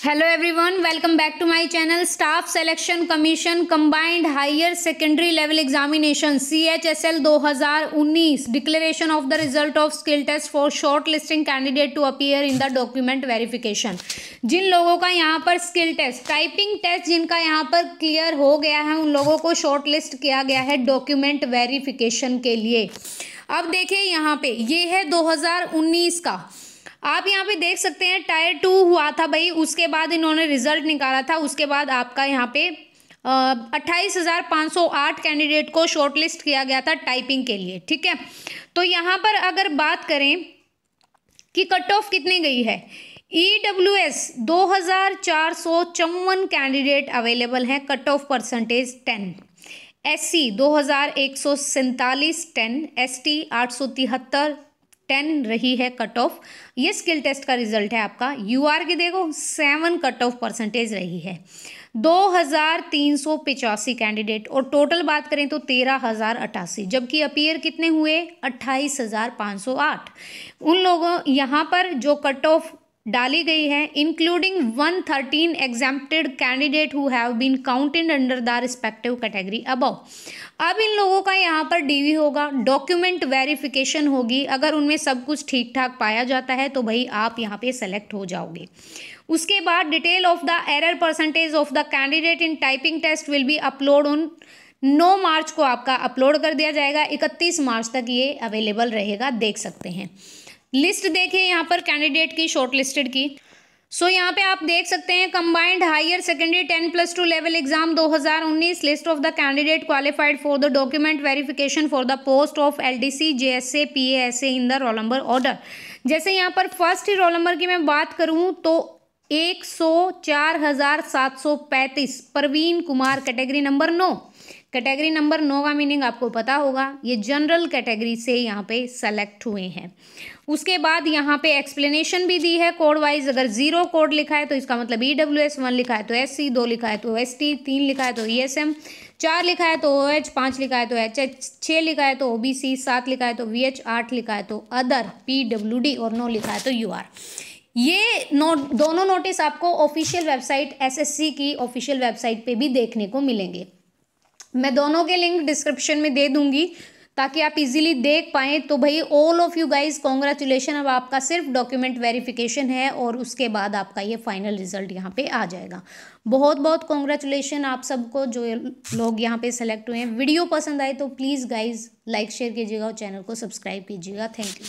Hello everyone, welcome back to my channel. Staff selection commission combined higher secondary level examination CHSL 2019 declaration of the result of skill test for shortlisting candidate to appear in the document verification. जिन लोगों का यहाँ पर skill test, typing test जिनका यहाँ पर clear हो गया है, उन लोगों को शॉर्ट लिस्ट किया गया है डॉक्यूमेंट वेरिफिकेशन के लिए। अब देखिए यहाँ पे ये है 2019 का। आप यहाँ पे देख सकते हैं टायर 2 हुआ था भाई, उसके बाद इन्होंने रिजल्ट निकाला था। उसके बाद आपका यहाँ पे 28,508 कैंडिडेट को शॉर्टलिस्ट किया गया था टाइपिंग के लिए। ठीक है, तो यहाँ पर अगर बात करें कि कट ऑफ कितनी गई है, EWS 2,454 कैंडिडेट अवेलेबल हैं, cut off percentage 10। SC 2,147 10, ST 873 10 रही है कट ऑफ। ये स्किल टेस्ट का रिजल्ट है आपका। UR की देखो 7 कट ऑफ परसेंटेज रही है। 2,385 कैंडिडेट और टोटल बात करें तो 13,088, जबकि अपीयर कितने हुए 28,508। उन लोगों यहाँ पर जो कट ऑफ डाली गई है including 113 exempted candidate who have been counted under the respective category above. अब इन लोगों का यहाँ पर DV होगा, डॉक्यूमेंट वेरिफिकेशन होगी। अगर उनमें सब कुछ ठीक ठाक पाया जाता है तो भाई आप यहाँ पे सेलेक्ट हो जाओगे। उसके बाद detail of the error percentage of the candidate in typing test will be upload on 9 March को आपका अपलोड कर दिया जाएगा। 31 मार्च तक ये अवेलेबल रहेगा, देख सकते हैं। लिस्ट देखिए यहाँ पर कैंडिडेट की शॉर्ट लिस्टेड की। सो यहाँ पे आप देख सकते हैं combined higher secondary 10+2 level exam 2019 list of the candidate qualified for the document verification for the post of LDC JSA PASA in the roll number order. जैसे यहाँ पर फर्स्ट ही रोल नंबर की मैं बात करूँ तो 104,735 Praveen Kumar, category number 9। Category number 9 का meaning आपको पता होगा, ये जनरल कैटेगरी से यहाँ पे सेलेक्ट हुए हैं। उसके बाद यहाँ पे एक्सप्लेनेशन भी दी है कोड वाइज। अगर 0 कोड लिखा है तो इसका मतलब EWS, 1 लिखा है तो SC, 2 लिखा है तो ST, 3 लिखा है तो ESM, 4 लिखा है तो OH, 5 लिखा है तो HH, 6 लिखा है तो OBC, 7 लिखा है तो VH, 8 लिखा है तो अदर PWD और 9 लिखा है तो UR। ये दोनों नोटिस आपको ऑफिशियल वेबसाइट SSC की ऑफिशियल वेबसाइट पे भी देखने को मिलेंगे। मैं दोनों के लिंक डिस्क्रिप्शन में दे दूंगी ताकि आप इजीली देख पाएँ। तो भाई all of you guys congratulation, अब आपका सिर्फ डॉक्यूमेंट वेरिफिकेशन है और उसके बाद आपका ये फाइनल रिजल्ट यहाँ पे आ जाएगा। बहुत बहुत कॉन्ग्रेचुलेशन आप सबको जो लोग यहाँ पे सेलेक्ट हुए हैं। वीडियो पसंद आए तो प्लीज़ गाइज लाइक शेयर कीजिएगा और चैनल को सब्सक्राइब कीजिएगा। Thank you.